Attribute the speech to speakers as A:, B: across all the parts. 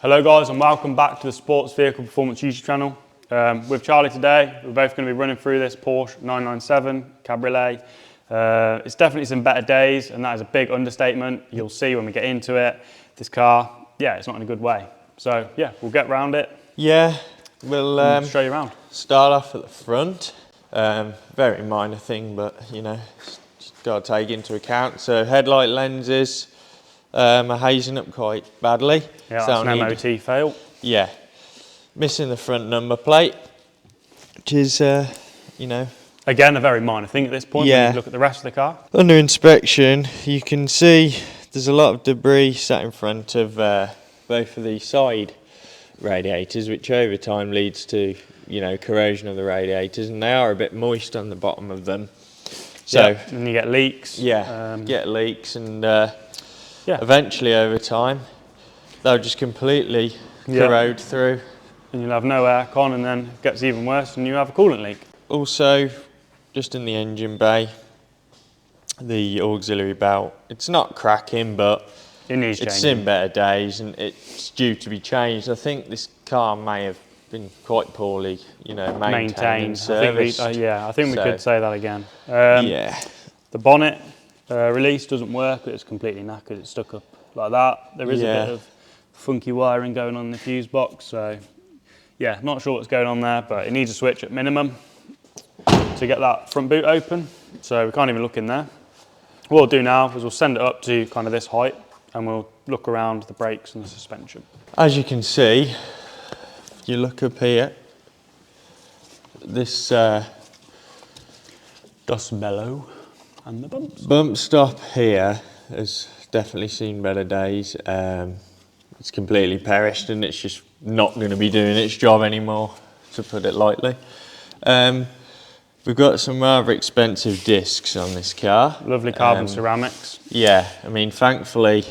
A: Hello guys and welcome back to the Sports Vehicle Performance YouTube channel. With Charlie today, we're both going to be running through this Porsche 997 Cabriolet. It's definitely some better days, and that is a big understatement. You'll see when we get into it. This car, yeah, it's not in a good way. So yeah, we'll get around it.
B: Yeah, we'll
A: show you around.
B: Start off at the front. Very minor thing, but you know, just got to take into account. So headlight lenses are hazing up quite badly.
A: Yeah,
B: so
A: that's an MOT fail.
B: Yeah, missing the front number plate, which is, you know,
A: again a very minor thing at this point.
B: Yeah.
A: When you look at the rest of the car.
B: Under inspection, you can see there's a lot of debris sat in front of both of the side radiators, which over time leads to, you know, corrosion of the radiators, and they are a bit moist on the bottom of them. So
A: yeah, and you get leaks.
B: Yeah, get leaks, and
A: yeah,
B: eventually over time they'll just completely corrode through.
A: And you'll have no aircon, and then it gets even worse and you have a coolant leak.
B: Also, just in the engine bay, the auxiliary belt, it's not cracking, but it's in better days and it's due to be changed. I think this car may have been quite poorly, you know, maintained and serviced.
A: I think we could say that again.
B: Yeah.
A: The bonnet release doesn't work, it's completely knackered, it's stuck up like that. There is a bit of funky wiring going on in the fuse box, so yeah, not sure what's going on there, but it needs a switch at minimum to get that front boot open, so we can't even look in there. What we'll do now is we'll send it up to kind of this height and we'll look around the brakes and the suspension.
B: As you can see, if you look up here, this
A: dust mellow and the bumps.
B: Bump stop here has definitely seen better days. It's completely perished and it's just not going to be doing its job anymore, to put it lightly. We've got some rather expensive discs on this car.
A: Lovely carbon ceramics.
B: Yeah, I mean, thankfully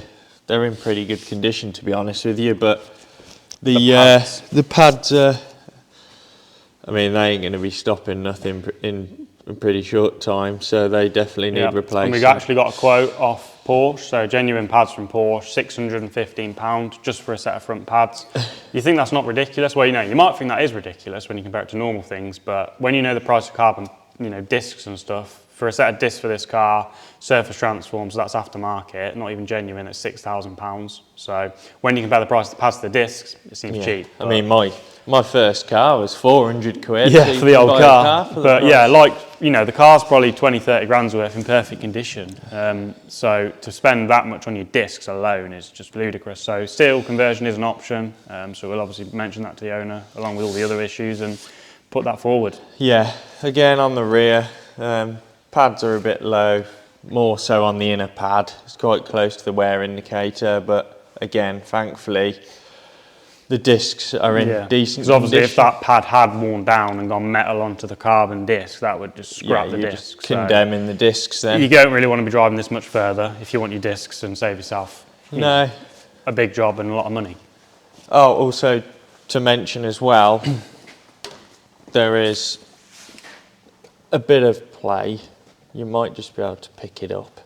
B: they're in pretty good condition, to be honest with you, but the pads are, I mean, they ain't going to be stopping nothing in a pretty short time, so they definitely need replacing.
A: And we've actually got a quote off Porsche, so genuine pads from Porsche, £615 just for a set of front pads. You think that's not ridiculous? Well, you know, you might think that is ridiculous when you compare it to normal things, but when you know the price of carbon, you know, discs and stuff, for a set of discs for this car, surface transforms, that's aftermarket, not even genuine, it's £6,000. So when you compare the price of the pads to the discs, it seems cheap.
B: I mean, my first car was 400 quid.
A: Yeah, for the old car. But yeah, like, you know, the car's probably 20, 30 grand's worth in perfect condition. So to spend that much on your discs alone is just ludicrous. So steel conversion is an option. So we'll obviously mention that to the owner along with all the other issues and put that forward.
B: Yeah, again on the rear, pads are a bit low, more so on the inner pad. It's quite close to the wear indicator, but again, thankfully, the discs are in decent
A: because obviously
B: condition.
A: if that pad had worn down and gone metal onto the carbon disc, that would just scrap the discs.
B: Just condemning the discs then.
A: You don't really want to be driving this much further if you want your discs and save yourself a big job and a lot of money.
B: Oh, also to mention as well, there is a bit of play. You might just be able to pick it up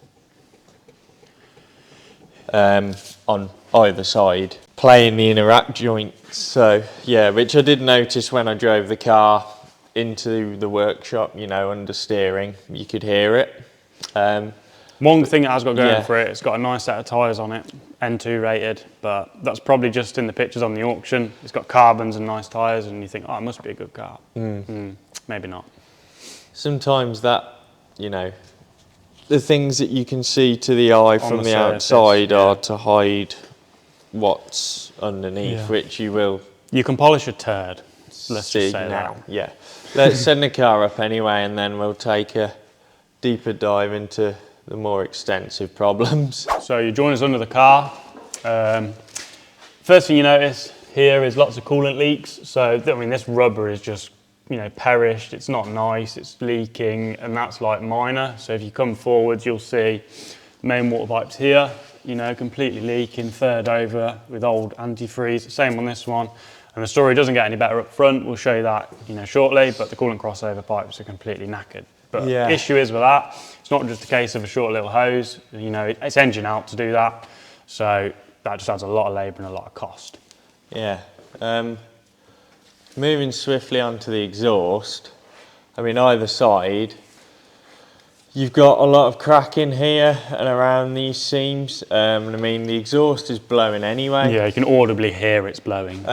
B: on either side, playing the inner rack joints. So yeah, which I did notice when I drove the car into the workshop, you know, under steering, you could hear it.
A: One thing it has got going for it, it's got a nice set of tyres on it, N2 rated, but that's probably just in the pictures on the auction. It's got carbons and nice tyres, and you think, oh, it must be a good car. Maybe not.
B: Sometimes that, you know, the things that you can see to the eye from the outside are to hide what's underneath, which you will.
A: You can polish a turd. Let's just say
B: now.
A: that.
B: Yeah. Let's send the car up anyway, and then we'll take a deeper dive into the more extensive problems.
A: So you join us under the car. First thing you notice here is lots of coolant leaks. So I mean, this rubber is just, you know, perished. It's not nice. It's leaking, and that's like minor. So if you come forwards, you'll see the main water pipes here, you know, completely leaking, third over with old antifreeze. Same on this one. And the story doesn't get any better up front. We'll show you that, you know, shortly. But the coolant crossover pipes are completely knackered. But the issue is with that, it's not just a case of a short little hose. You know, it's engine out to do that. So that just adds a lot of labour and a lot of cost.
B: Yeah. Moving swiftly onto the exhaust, I mean either side, you've got a lot of cracking here and around these seams. I mean the exhaust is blowing anyway.
A: Yeah, you can audibly hear it's blowing.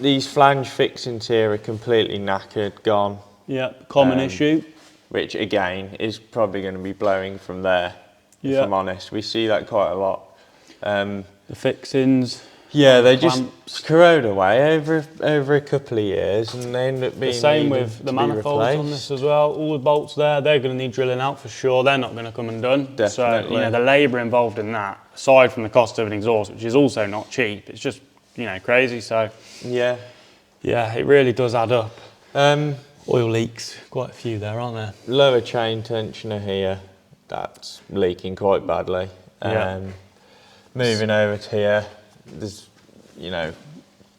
B: These flange fixings here are completely knackered, gone.
A: Yeah, common issue.
B: Which again is probably going to be blowing from there, if I'm honest. We see that quite a lot.
A: The fixings.
B: Yeah, they just corrode away over a couple of years, and they end up being
A: the same with the manifolds on this as well. All the bolts there, they're going to need drilling out for sure. They're not going to come undone.
B: Definitely.
A: So, you know, the labour involved in that, aside from the cost of an exhaust, which is also not cheap, it's just, you know, crazy. So,
B: yeah,
A: it really does add up. Oil leaks, quite a few there, aren't there?
B: Lower chain tensioner here, that's leaking quite badly. Moving over to here, there's, you know,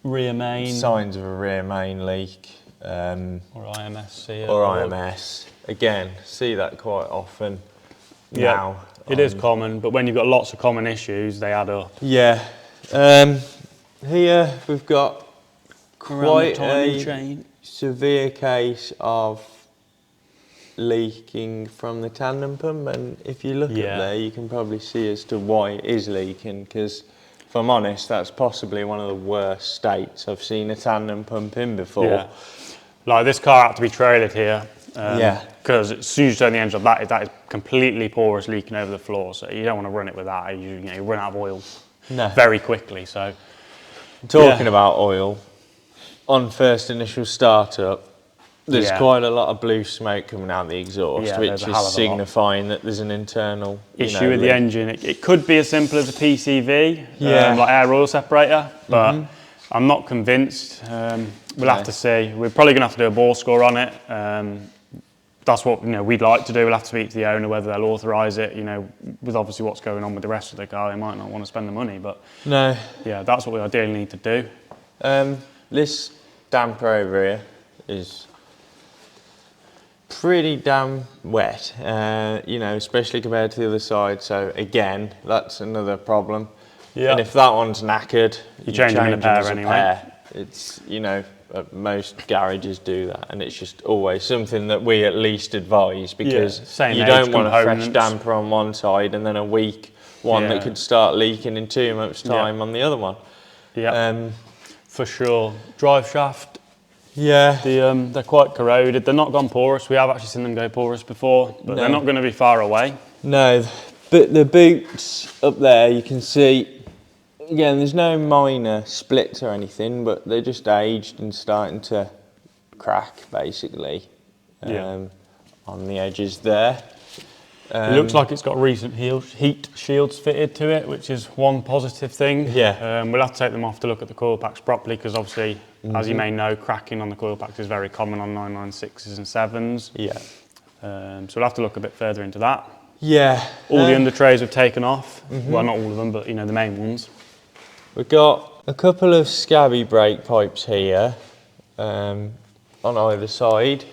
A: rear main,
B: signs of a rear main leak,
A: or IMS here,
B: or IMS. Again, see that quite often now.
A: It is common, but when you've got lots of common issues, they add up.
B: Yeah. Here we've got quite a severe case of leaking from the tandem pump, and if you look up there, you can probably see as to why it is leaking, because if I'm honest, that's possibly one of the worst states I've seen a tandem pump in before.
A: Yeah. Like this car had to be trailered here, because as soon as you turn the engine on, that is completely porous, leaking over the floor, so you don't want to run it with that. You run out of oil very quickly. So,
B: talking about oil, on first initial startup, there's quite a lot of blue smoke coming out the exhaust, which is signifying that there's an internal
A: issue with the engine. It could be as simple as a PCV, like air oil separator, but I'm not convinced. We'll have to see. We're probably going to have to do a bore score on it. That's what we'd like to do. We'll have to speak to the owner whether they'll authorise it. With obviously what's going on with the rest of the car, they might not want to spend the money, but that's what we ideally need to do.
B: This damper over here is pretty damn wet, especially compared to the other side. So again, that's another problem. Yeah. And if that one's knackered, you change them in a pair anyway. It's, most garages do that, and it's just always something that we at least advise, because you don't want a fresh damper on one side and then a weak one that could start leaking in 2 months' time on the other one.
A: Yeah, for sure. Drive shaft.
B: Yeah.
A: They're quite corroded. They're not gone porous. We have actually seen them go porous before, but they're not going to be far away.
B: No, but the boots up there, you can see, again, there's no minor splits or anything, but they're just aged and starting to crack, basically, on the edges there.
A: It looks like it's got recent heat shields fitted to it, which is one positive thing.
B: Yeah.
A: We'll have to take them off to look at the coil packs properly, because obviously, as you may know, cracking on the coil packs is very common on 996s and 7s.
B: Yeah.
A: So we'll have to look a bit further into that.
B: Yeah.
A: All the under trays we've taken off. Well, not all of them, but the main ones.
B: We've got a couple of scabby brake pipes here on either side.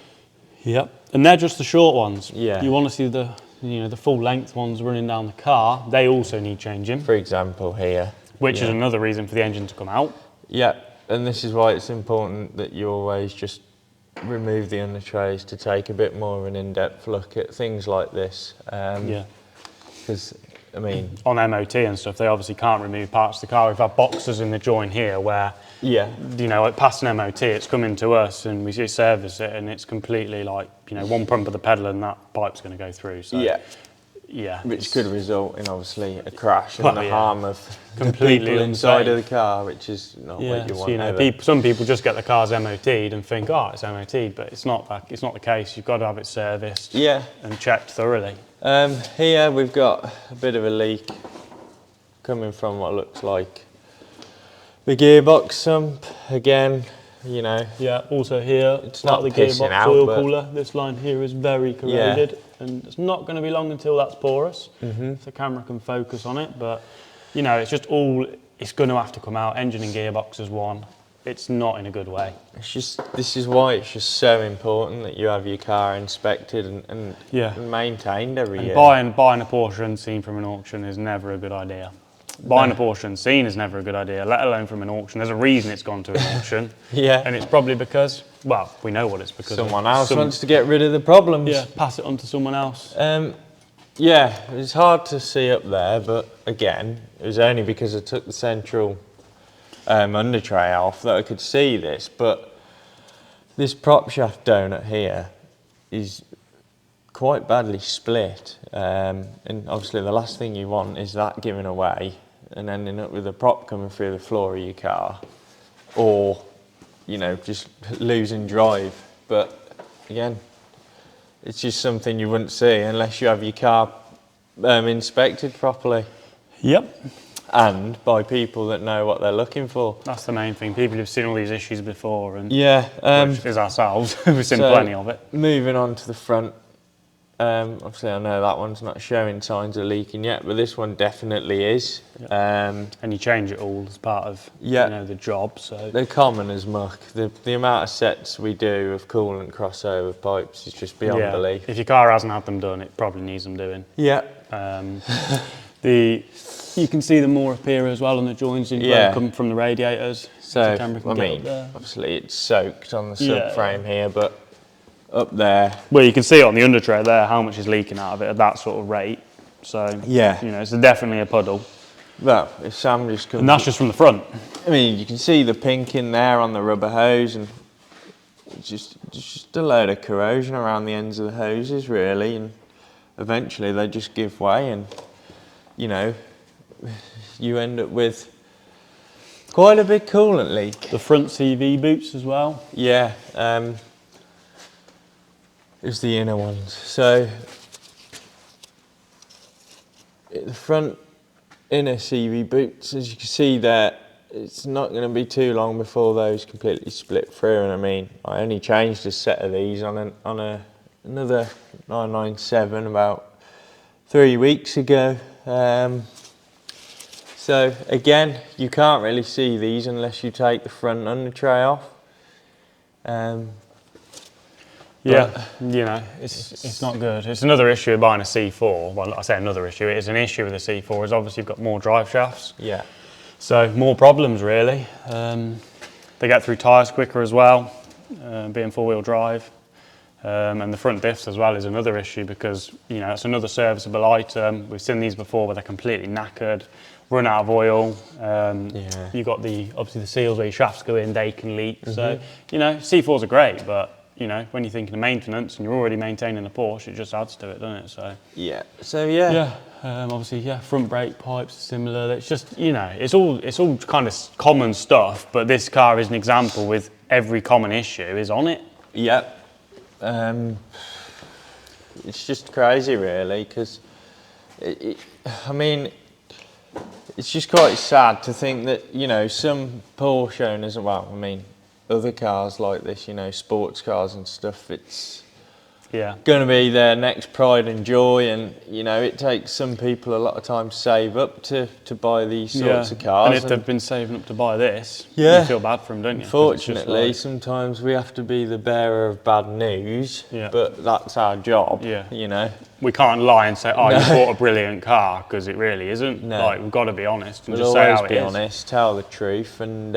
A: Yep. And they're just the short ones.
B: Yeah.
A: You want to see the full length ones running down the car. They also need changing.
B: For example, here.
A: Which is another reason for the engine to come out.
B: Yeah. And this is why it's important that you always just remove the under trays to take a bit more of an in-depth look at things like this. Because, I mean,
A: on MOT and stuff, they obviously can't remove parts of the car. We've had boxes in the joint here where, past an MOT, it's coming to us and we service it, and it's completely like, one pump of the pedal and that pipe's going to go through. So,
B: which could result in obviously a crash and the harm of
A: completely
B: people inside of the car, which is not what you want.
A: So, some people just get the cars MOT'd and think, it's MOT'd, but it's not the case. You've got to have it serviced and checked thoroughly.
B: Here we've got a bit of a leak coming from what looks like the gearbox sump again.
A: Also here,
B: it's not
A: the
B: pissing
A: gearbox
B: out,
A: oil cooler. This line here is very corroded, and it's not going to be long until that's porous. If the camera can focus on it, but it's just it's going to have to come out. Engine and gearbox is one. It's not in a good way.
B: This is why it's just so important that you have your car inspected and maintained every year.
A: Buying a Porsche unseen from an auction is never a good idea. buying a Porsche unseen is never a good idea, let alone from an auction. There's a reason it's gone to an auction.
B: Yeah.
A: And it's probably because, well, we know what it's because
B: someone else wants to get rid of the problems.
A: Yeah, pass it on to someone else.
B: Yeah, it was hard to see up there, but again, it was only because I took the central under tray off that I could see this. But this prop shaft donut here is quite badly split, and obviously the last thing you want is that giving away and ending up with a prop coming through the floor of your car, or you know, just losing drive. But again, it's just something you wouldn't see unless you have your car inspected properly.
A: Yep.
B: And by people that know what they're looking for.
A: That's the main thing. People who've seen all these issues before, and
B: yeah,
A: which is ourselves. We've seen plenty of it.
B: Moving on to the front. Obviously, I know that one's not showing signs of leaking yet, but this one definitely is.
A: And you change it all as part of you know, the job. So
B: they're common as muck. The amount of sets we do of coolant crossover pipes is just beyond belief.
A: If your car hasn't had them done, it probably needs them doing.
B: Yeah.
A: You can see them more up here as well on the joints coming from the radiators.
B: So I mean, obviously it's soaked on the subframe here, but up there.
A: Well, you can see it on the under tray there how much is leaking out of it at that sort of rate. So
B: yeah,
A: you know, it's definitely a puddle.
B: Well, if Sam just comes,
A: and that's just from the front.
B: I mean, you can see the pink in there on the rubber hose, and it's just a load of corrosion around the ends of the hoses, really, and eventually they just give way, and you know, you end up with quite a big coolant leak.
A: The front CV boots as well.
B: Yeah. Is the inner ones. So the front inner CV boots, as you can see there, it's not going to be too long before those completely split through. And I mean, I only changed a set of these on another 997 about 3 weeks ago. So again, you can't really see these unless you take the front under tray off.
A: Yeah, you know, it's not good. It's another issue with buying a C4. Well, I say another issue. It is an issue with a C4. Is obviously you've got more drive shafts.
B: Yeah.
A: So more problems really. They get through tyres quicker as well, being four-wheel drive. And the front diffs as well is another issue because, you know, it's another serviceable item. We've seen these before where they're completely knackered, run out of oil. You've got obviously the seals where your shafts go in, they can leak. So, you know, C4s are great, but you know, when you're thinking of maintenance and you're already maintaining a Porsche, it just adds to it, doesn't it? So
B: yeah. So yeah.
A: Obviously, front brake pipes are similar. It's just, you know, it's all kind of common stuff. But this car is an example with every common issue is on it.
B: Yeah. It's just crazy, really, because I mean, it's just quite sad to think that, you know, some Porsche owners, well, I mean, other cars like this, you know, sports cars and stuff, it's going to be their next pride and joy, and you know, it takes some people a lot of time to save up to buy these sorts of cars.
A: And if they've been saving up to buy this, you feel bad for them, don't you?
B: Unfortunately, like, sometimes we have to be the bearer of bad news, but that's our job, you know. We
A: can't lie and say, oh, you bought a brilliant car, because it really isn't. No. Like, we've got to be honest and just say how it is.
B: Always be honest, tell the truth, and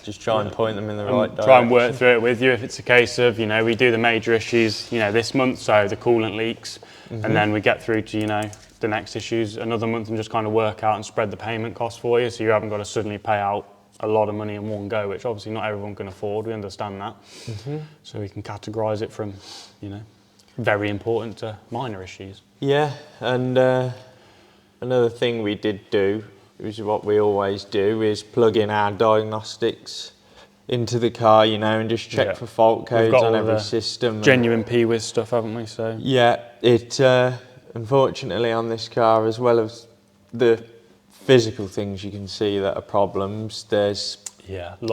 B: just try and point them in the right direction.
A: Try and work through it with you if it's a case of, you know, we do the major issues, you know, this month, so the coolant leaks, and then we get through to, you know, the next issues another month and just kind of work out and spread the payment costs for you so you haven't got to suddenly pay out a lot of money in one go, which obviously not everyone can afford, we understand that. So we can categorise it from, you know, very important to minor issues.
B: Yeah, and another thing we did do, which is what we always do, is plug in our diagnostics into the car, you know, and just check for fault codes on every system.
A: Genuine P-Wiz stuff, haven't we? So
B: yeah, it unfortunately on this car, as well as the physical things you can see that are problems, there's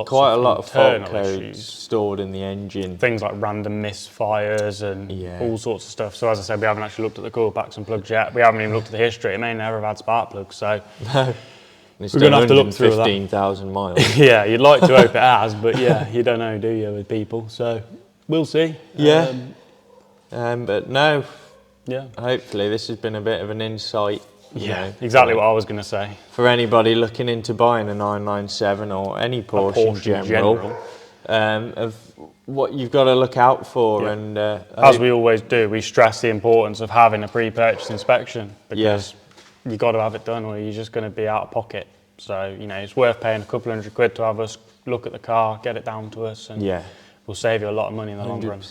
B: quite a lot of fault codes stored in the engine.
A: Things like random misfires and all sorts of stuff. So as I said, we haven't actually looked at the coil packs and plugs yet. We haven't even looked at the history. It may never have had spark plugs, so
B: we're going to have to look through 15,000 miles.
A: Yeah, you'd like to hope it has, but yeah, you don't know, do you, with people? So we'll see.
B: Yeah. But no. Yeah. Hopefully this has been a bit of an insight know,
A: exactly what I was going to say.
B: For anybody looking into buying a 997 or any Porsche in general. Of what you've got to look out for. And
A: as we always do, we stress the importance of having a pre-purchase inspection, because you've got to have it done or you're just going to be out of pocket. So, you know, it's worth paying a couple £100 to have us look at the car, get it down to us, and we'll save you a lot of money in the long run.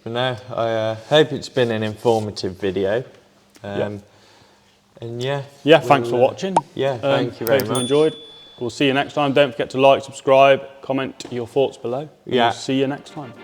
B: But no, I hope it's been an informative video. And
A: thanks for watching.
B: Thank you very much.
A: Hope you enjoyed. We'll see you next time. Don't forget to like, subscribe, comment your thoughts below. We'll see you next time.